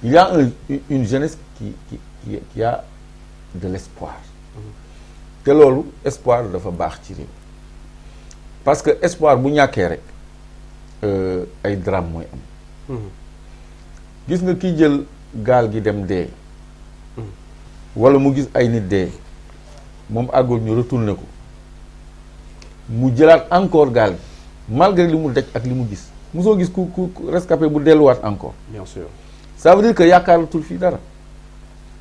il y a une jeunesse qui a de l'espoir. te loolu espoir dafa baax ci réew parce que espoir bu ñàkkee rek ay drame mooy am. gis nga kiy jël gaal gi dem dee. wala mu gis ay nit dee moom àggul ñu retourné ko mu jëlaat encore gaal gi malgré li mu daj ak li mu gis mosoo gis ku rescapé bu delluwaat encore. bien sûr. ça veut dire que yaakaaratul fii dara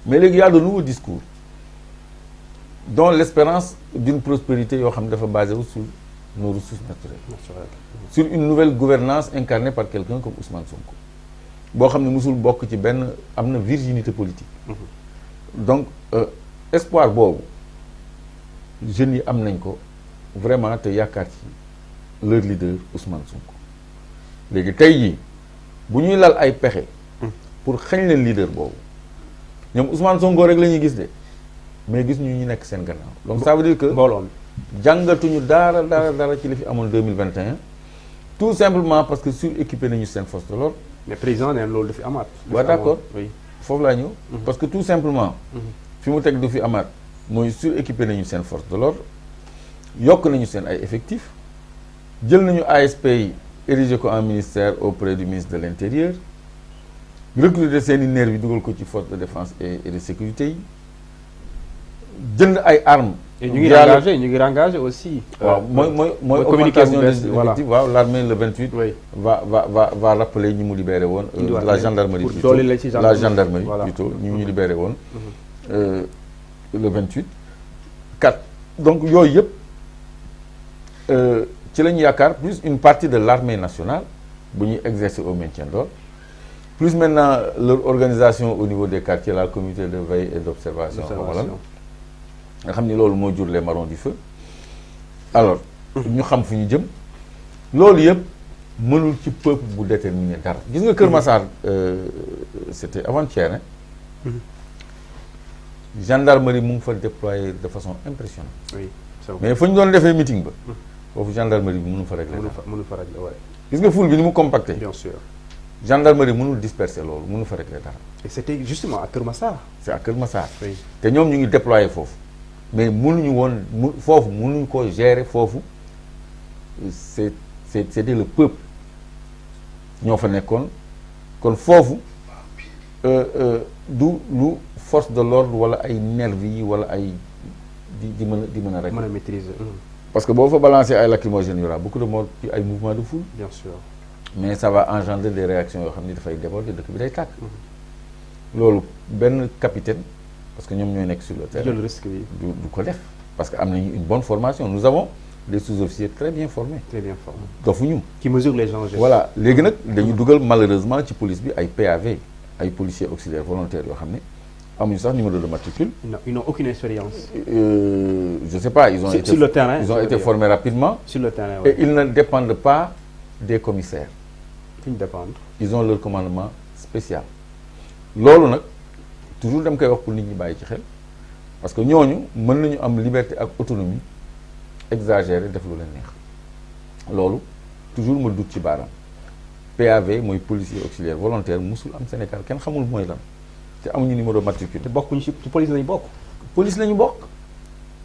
mais léegi y a de nouveaux discours dont l'espérance d'une prospérité yoo xam ne dafa basé wu sur nos ressources naturelles. sur une nouvelle gouvernance incarnée par quelqu'un comme Ousmane Sonko boo xam ne musul bokk ci benn am na virginité politique. donc espoir boobu jeunes yi am nañ ko vraiment te yaakaar ci leur leader Ousmane Sonko léegi tey jii bu ñuy lal ay pexe pour xañ leen leader boobu ñoom Ousmane Sonko rek la ñuy gis de mais gis ñu nekk seen gannaaw donc ça veut dire que mbooloo mi jàngatuñu dara ci li fi amoon 2021 tout simplement parce que suréquipé nañu seen force de l'ordre. mais président nee na loolu dafi amaat. waaw d'accord oui. foofu laa ñëw parce que tout simplement fi mu teg du fi amaat mooy suréquipé nañu seen force de l'ordre yokk nañu seen ay effectifs jël nañu ASP yi érigé ko en ministère auprès du ministre de l'Intérieur recruter seen i nervi bi dugal ko ci force de défense et de sécurité yi jënd ay armes. et ñu ngi engagé aussi. waaw mooy augmentation des effectifs waaw l'armée le 28. oui va rappeler ñi mu libéré woon. la gendarmerie plutôt la gendarmerie plutôt ñu libéré woon. le 28. 4 donc yooyu yëpp ci la ñu yaakaar plus une partie de l'armée nationale bu ñuy exercer au maintien d'ordre plus maintenant leur organisation au niveau des quartiers la comité de veille et d'observation. nga xam ni loolu moo jur les marrons du feu alors ñu xam fu ñu jëm loolu yëpp mënul ci peuple bu déterminer dara gis nga Kër Massar c'était avant-hier gendarmerie mu ngi fa déployer de façon impressionnante. oui mais fa ñu doon defee meeting ba foofu gendarmerie bi mënu fa régler waaye gis nga foule bi ni mu compacté bien sûr gendarmerie mënul disperser loolu mënu fa régler dara et c'était justement à Kër Massar. c'est à Kër Massar oui te ñoom ñu ngi déployer foofu mais mënuñu woon foofu mënuñu ko gérer foofu c'était le peuple ñoo fa nekkoon kon foofu du lu force de l'ordre wala ay nervi yi wala ay di mën a rek mën a maîtriser. parce que boo fa balancer ay lacrymogènes y aura beaucoup de morts ci ay mouvements de foule. bien sûr mais ça va engendrer des réactions yoo xam ni dafay déborder dëkk bi day tàkk. loolu benn capitaine parce que ñoom ñooy nekk sur le terrain. jël risque bi du ko def parce que am nañu une bonne formation nous avons des sous-officiers très bien formés. dofuñu. qui mesurent les dangers. voilà léegi nag dañu dugal malheureusement ci police bi ay PAV ay policiers auxiliaires volontaires yoo xam ne amuñu sax numéro de matricule. ils n'ont aucune expérience. Je sais pas ils ont été sur le terrain ils ont été formés rapidement. sur le terrain et ils ne dépendent pas des commissaires. Ils dépendent. Ils ont leur commandement spécial. loolu nag toujours dem koy wax pour nit ñi bàyyi ci xel parce que ñooñu mën nañu am liberté ak autonomie exagérée def lu leen neex loolu toujours ma dut ci baaraam PAV mooy policier auxiliaire volontaire musul am Sénégal kenn xamul mooy lan te amuñu numéro matricule. te bokkuñu ci police lañu bokk. police lañu bokk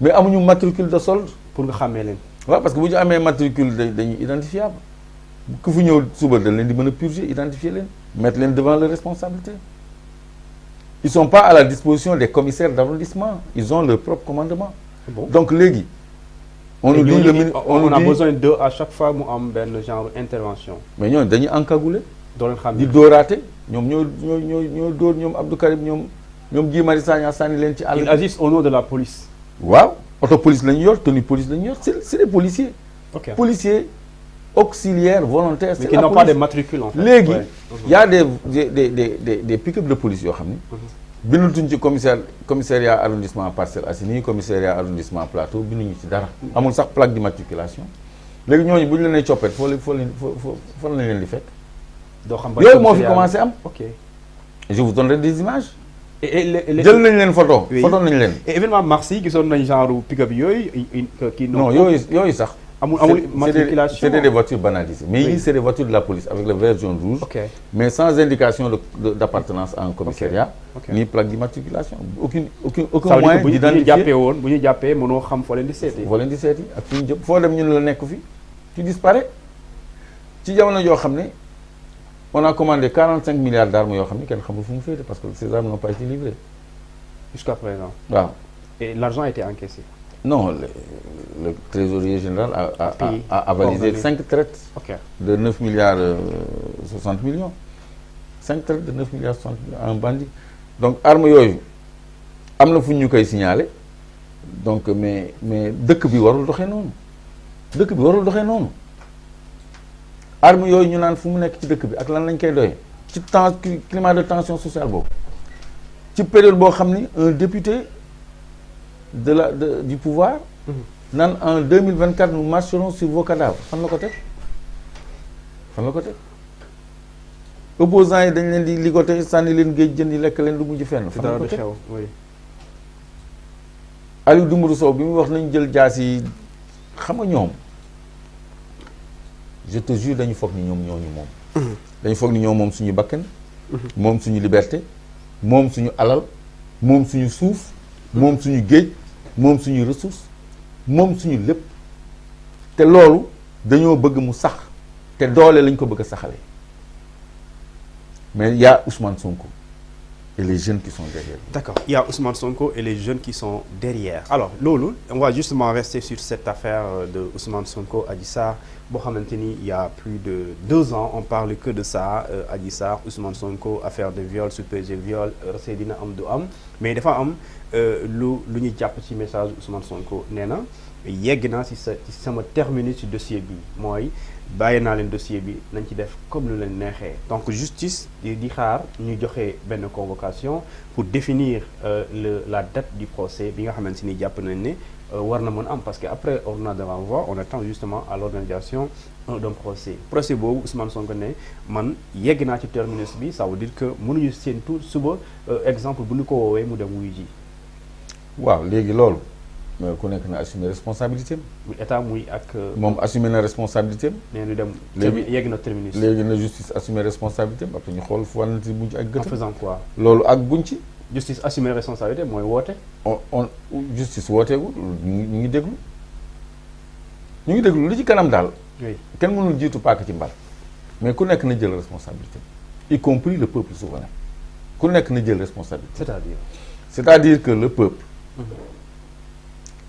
mais amuñu matricule de solde. pour nga xàmmee leen. waaw parce que bu ñu amee matricule dañuy identifiable ku fi ñëw suba dañ leen di mën a purger identifier leen mettre leen devant leurs responsabilités. Ils sont pas à la disposition des commissaires d'arrondissement ils ont leur propre commandement. Bon. donc léegi. on nous dit on a besoin d'eux à chaque fois mu am benn genre intervention. mais ñooñu dañuy encagoulé. doo leen xam di dóoraate ñoom ñoo dóor ñoom Abdou Karim ñoom Guy Marius Sagna sànni leen ci àll. ils agissent au nom de la police. waaw auto police la ñu yor tenue police la ñu yor c'est des policiers. ok policiers auxiliaires volontaires. mais qui n'ont pas de matricule en fait. léegi y a des pick-up de police yoo xam ni. bindutuñ ci commissariat arrondissement Parcelles Assainies commissariat arrondissement Plateau binduñu ci dara. amul sax plaque d'immatriculation. léegi ñooñu bu ñu leen nee coppet fan lañ leen di fekk. doo xam yooyu moo fi commencé am. ok je vous donnerai des images. et jël nañ leen photo. oui photo nañ leen. et événement mars yi gisoon nañ genre pick-up yooyu. non yooyu sax amul matriculation. C'était des voitures banalisées. Mais Oui. c'est des voitures de la police avec le vert jaune rouge. Ok. Mais sans indication d'appartenance à un commissariat. Ok. Ni plaque d'immatriculation. Aucun Ça veut dire moyen que bu ñu d'identifier. jàppee woon bu ñu jàppee mënoo xam foo leen di seeti. Foo leen di seeti ak fi ñu jëm foo dem ñu ne la nekk fi tu disparais ci jamono joo xam ne on a commandé 45 milliards d'armes yoo xam ne kenn xamul fu mu féete parce que ces armes n'ont pas été livrées. Jusqu'à présent. waaw Et l'argent a été encaissé. non le trésorier général Payé. a avalisé Ordonné. 5 traites Ok. de 9 milliards 60 millions 5 traites de 9 milliards 60 millions à un bandit donc armes yooyu am na fu ñu koy signaler donc mais dëkk bi warul doxee noonu dëkk bi warul doxee noonu armes yooyu ñu naan fu mu nekk ci dëkk bi ak lan lañ koy doyee ci climat de tension sociale boobu ci période boo xam ni un député du pouvoir naan en 2024 nous marcherons sur vos cadavres fan la ko teg opposants yi dañ leen di ligoter sànni leen géej jën yi lekk leen du mujj fenn fan la ko teg oui. Aliou Dembourou Sow bi mu wax nañu jël jaas yi xam nga ñoom je te jure dañu foog ni ñoom ñooñu moom dañu foog ni ñoom moom suñu bakkan moom suñu liberté moom suñu alal moom suñu suuf moom suñu géej moom suñu ressource moom suñu lépp te loolu dañoo bëgg mu sax te doole lañ ko bëgg a saxalee mais il y a Ousmane Sonko et les jeunes qui sont derrière. D'accord. Il y a Ousmane Sonko et les jeunes qui sont derrière. Alors, loolu, on va justement rester sur cette affaire de Ousmane Sonko, Adji Sarr. Boo xamante ni il y a plus de 2 ans, on parle que de ça, Adji Sarr, Ousmane Sonko, affaire de viol, supposé viol, recès dina am du am. Mais dafa am lu ñu jàpp ci message Ousmane Sonko nee na yegg naa ci sama terminus ci dossier bi mooy bàyyi naa leen dossier bi nañ ci def comme lu leen neexee donc justice di xaar ñu joxe benn convocation pour définir la date du procès bi nga xamante ni jàpp nañ ne war na mën am parce que après ordonnance de renvoi on attend justement à l'organisation d'un procès boobu Ousmane Sonko ne man yegg naa ci terminus bi ça veut dire que mënuñu séentu suba exemple bu ñu ko woowee mu dem wuyu ji. waaw léegi loolu ku nekk na assumer responsabilité am. muy état muy ak. moom assumer na responsabilité am. nee ñu dem. léegi yegg na terminus. léegi na justice assumer responsabilité am après ñu xool fu wàllante buñ ci ak gëtam. en faisant quoi. loolu ak buñ ci. justice assumer responsabilité mooy woote. on justice wooteegul ñu ngi déglu li ci kanam daal. oui kenn mënul jiitu paaka ci mbal. mais ku nekk na jël responsabilité y compris le peuple souverain ku nekk na jël responsabilité. c'est-à-dire que le peuple.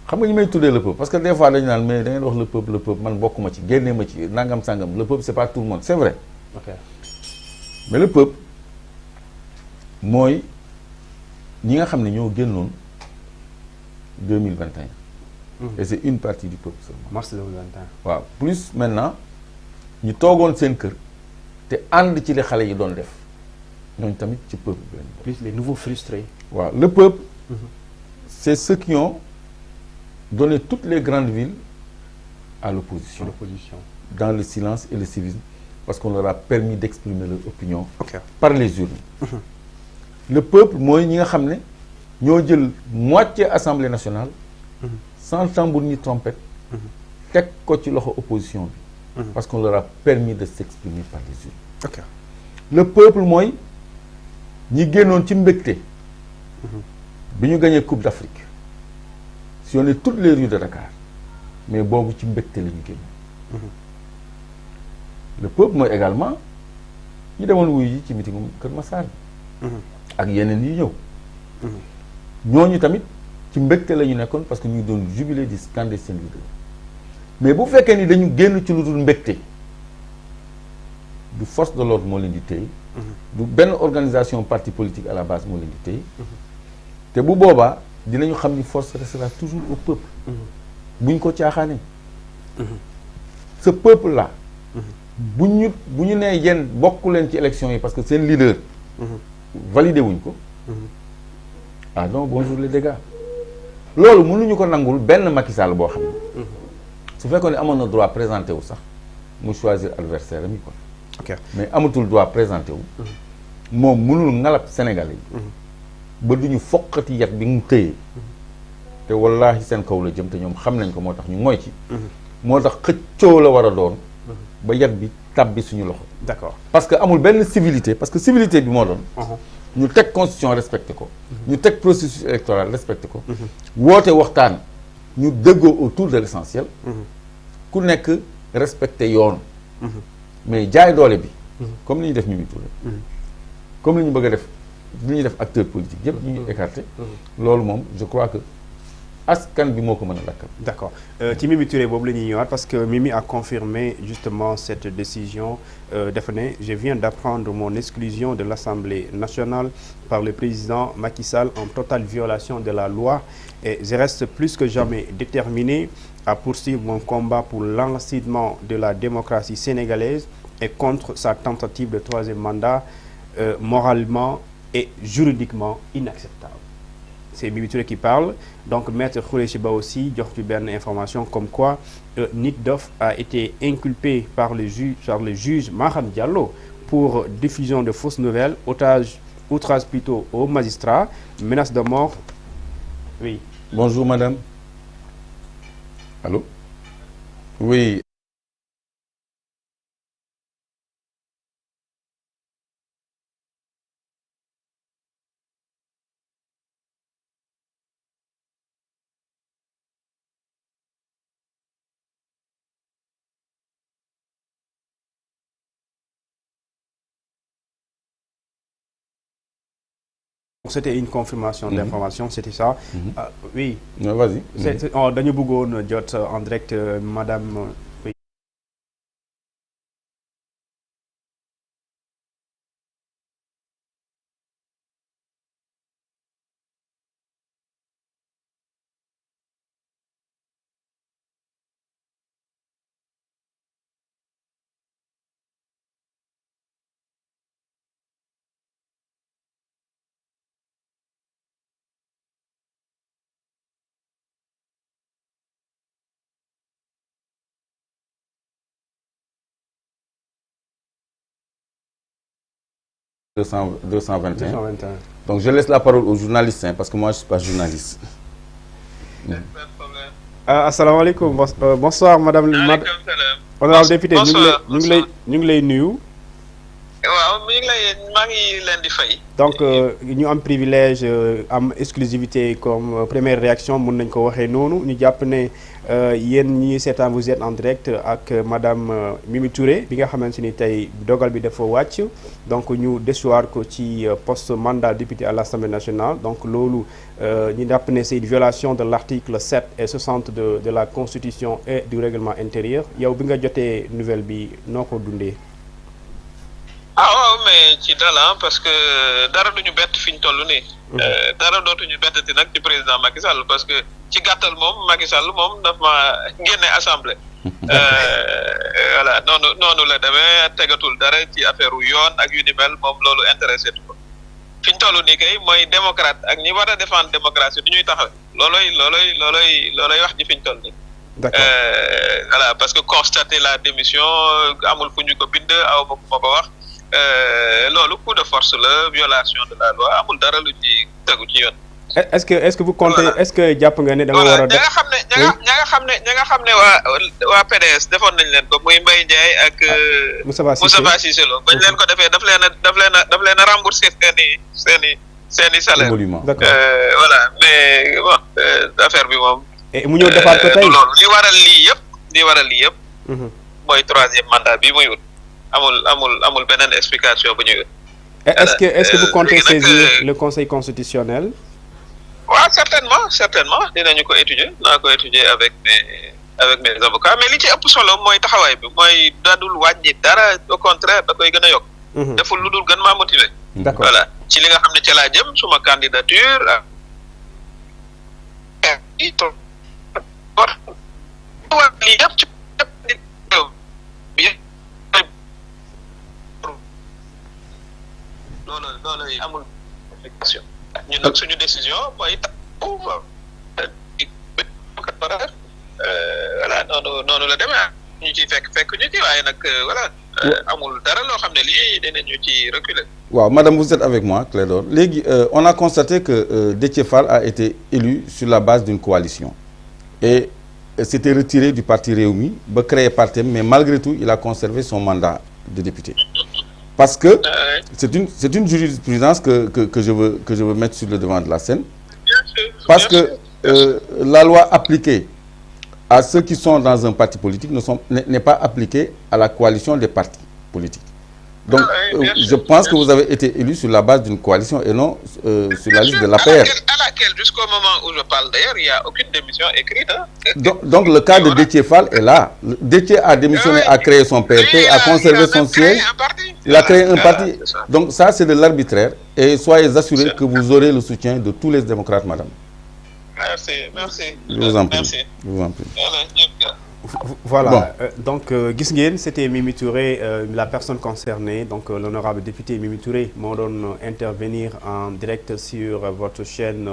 xam nga ñi may tuddee le peuple parce que des fois dañu naan mais da ngeen wax le peuple man bokkuma ci génnee ma ci nangam sangam le peuple c'est pas tout le monde c'est vrai. ok mais le peuple mooy ñi nga xam ne ñoo génnoon 2021. et c'est une partie du peuple seulement. mars 2021. waaw plus maintenant ñu toogoon seen kër te ànd ci li xale yi doon def ñooñu tamit ci peuple bi lañu. plus les nouveaux frustrés. waaw le peuple. c'est ceux qui ont donné toutes les grandes villes à l'opposition. Dans le silence et le civisme parce qu'on leur a permis d'exprimer leur opinion. Par les urnes. Le peuple mooy ñi nga xam ne ñoo jël moitié assemblée nationale. sans tambour ni trompette. teg ko ci loxo opposition bi. parce qu'on leur a permis de s'exprimer par les urnes. Le peuple mooy ñi génnoon ci mbégte. bi ñu gagné Coupe d'Afrique. sillonné toutes les rues de Dakar mais boobu ci mbégte la ñu génn. Le peuple mooy également ñi demoon wuyu ji ci meeting Kër Massar bi. ak yeneen yi ñëw. ñooñu tamit ci mbégte la ñu nekkoon parce que ñu doon jubilé di scander seen leader mais bu fekkee ni dañu génn ci lu dul mbégte du force de l'ordre moo leen di téye. du benn organisation parti politique à la base moo leen di téye. te bu boobaa. dinañu xam ni force restera toujours au peuple. buñ ko caaxaanee. ce peuple là. bu ñu nee yéen bokku leen ci élection yi parce que seen leader. validé wuñ ko. ah non bonjour les dégâts. loolu mënuñu ko nangul benn Macky Sall boo xam ne. su fekkoon ne amoon na droit présenté wu sax mu choisir adversaire am yi quoi. mais amatul droit présenté wu. moom mënul ngalab Sénégalais yi. ba duñu foqati yat bi mu tëyee te wallaahi seen kaw la jëm te ñoom xam nañ ko moo tax ñu mooy ci moo tax xëccoo la war a doon ba yat bi tàbbi suñu loxo. d'accord parce que amul benn civilité parce que civilité bi moo doon ñu teg constitution respecté ko ñu teg processus électoral respecté ko woote waxtaan ñu déggoo autour de l'essentiel ku nekk respecté yoon mais jaay doole bi comme ni ñu def Mimi Touré comme li ñu bëgg a def li ñuy def acteur politique yëpp ñu ngi écarté loolu moom je crois que askan bi moo ko mën a lakkal. d'accord ci Mimi Touré boobu la ñuy ñëwaat parce que Mimi a confirmé justement cette décision dafa ne je viens d'apprendre mon exclusion de l'Assemblée nationale par le président Macky Sall en totale violation de la loi et je reste plus que jamais déterminé à poursuivre mon combat pour l'enracinement de la démocratie sénégalaise et contre sa tentative de troisième mandat moralement et juridiquement inacceptable. C'est Mimi Touré qui parle. Donc, Maître Khoureyssi Ba aussi, jox ci benn information comme quoi Nit Doff a été inculpé par le juge Maham Diallo pour diffusion de fausses nouvelles, outrage plutôt aux magistrats, menace de mort. Oui. Bonjour madame. Allô? Oui. C'était une confirmation d'information, c'était ça. Oui. Non, vas-y. Dañu bëggoon jot en direct madame. Oui. Donc je laisse la parole aux journalistes parce que moi je suis pas journaliste. Asalaamaaleykum bonsoir madame. Honorable député ñu ngi lay nuyu. waaw maa ngi leen di fay. donc ñu am privilège am exclusivité comme première réaction mun nañ ko waxee noonu ñu jàpp ne yéen ñi seetaan vous êtes en direct ak madame Mimi Touré bi nga xamante ni tey dogal bi dafa wàcc donc ñu déchoir ko ci poste mandat député à l'Assemblée nationale donc loolu ñu jàpp ne c'est une violation de l'article 7 et 60 de la Constitution et du règlement intérieur yow bi nga jotee nouvelle bi noo ko dundee. waaw mais ci dala parce que dara duñu bett fi ñu toll nii. dara dootuñu bettati nag ci président Macky Sall parce que ci gàttal moom Macky Sall moom daf ma génne assemblée. voilà noonu la demee tegatul dara ci affaire wu yoon ak yu ni mel moom loolu intéressé tu ko fi ñu toll nii kay mooy démocrate ak ñi war a défendre démocratie du ñuy taxaw looloy wax ji fi ñu toll nii. D'accord. Voilà parce que constater la démission amul fu ñu ko bind aw ma ku ma ko wax. Loolu coup de force la violation de la loi amul dara lu ci tegu ci yoon. est-ce que vous comptez est-ce que jàpp nga ne da nga war a def ña nga xam ne waa PDS defoon nañ leen ko muy Mbaye Ndiaye ak Moustapha Cissé Lo bañ leen ko defee daf leen a rembourser seeni salaire. D'accord. Voilà mais bon affaire bi moom. mu ñëw defaat ko tey loolu li waral lii yëpp. mooy troisième mandat bi muy wut. amul beneen explication bu ñuy. est-ce que vous comptez saisir le Conseil constitutionnel? waaw certainement dinañu ko étudier naa ko étudier avec mes avocats mais li ci ëpp solo mooy taxawaay bi mooy dadul wàññi dara au contraire da koy gën a yokk. deful lu dul gën maa motiver. D'accord. Voilà ci li nga xam ne ca laa jëm suma candidature lii yëpp ci loolu amul explication ñun nag suñu décision mooy voilà noonu la demee ñu ciy fekk ñu ci waaye nag voilà amul dara loo xam ne lii dinañu ci reculer. waaw madame vous êtes avec moi Clédor léegi on a constaté que Déthié Fall a été élu sur la base d'une coalition et s'était retiré du parti Rewmi, ba créé parti, mais malgré tout, il a conservé son mandat de député. Parce que c'est une jurisprudence que je veux mettre sur le devant de la scène. Parce que la loi appliquée à ceux qui sont dans un parti politique n'est pas appliquée à la coalition des partis politiques. Donc, je pense que vous avez été élu sur la base d'une coalition et non sur la liste de l'APR. À laquelle, jusqu'au moment où je parle d'ailleurs, il n'y a aucune démission écrite. Hein. Donc, le cas de Déthié Fall est là. Déthié a démissionné, a créé son PRP, a conservé son siège. Il a créé un parti. Donc, ça, c'est de l'arbitraire. Et soyez assurés que vous aurez le soutien de tous les démocrates, madame. Merci, merci. Je vous en prie. Merci. Je vous en prie. Voilà, bon. Donc gis ngeen c'était Mimi Touré, la personne concernée, donc l'honorable député Mimi Touré moo doon intervenir en direct sur votre chaîne